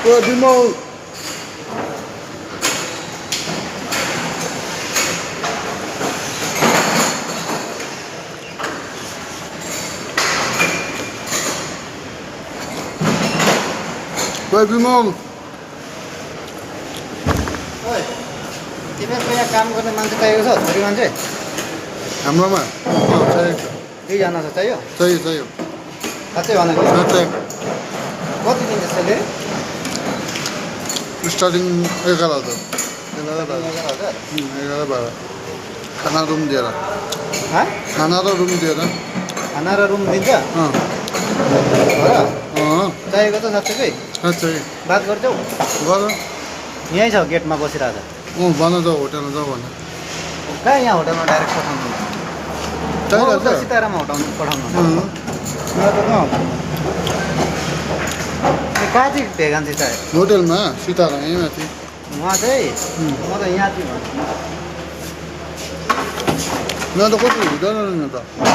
विमल विमल तिमीहरूको यहाँ काम गर्ने मान्छे चाहिएको छ छोरी मान्छे हाम्रोमा चाहिएको दुईजना छ चाहियो चाहियो साँच्चै भनेको साँच्चै कति दिन्छ स्यालेरी स्टार्टिङ 11,000 11,000 11-12 खाना रुम दिएर हाँ खाना र रुम दिएर खाना र रुम दिन्छ अँ चाहिएको त साँच्चै साँच्चै बात गर्छौ गर यहीँ छ गेटमा बसिरहेको भन जाऊ होटेलमा जाऊ भन कहाँ यहाँ होटलमा डाइरेक्ट पठाउनु चाहिरहेको छ सितारामा पठाउनु अँ कहाँ चाहिँ भेगान्सी चाहिँ होटेलमा सितारा यहीँ माथि उहाँ चाहिँ म त यहाँ चाहिँ यहाँ त कति हुँदैन रहेन त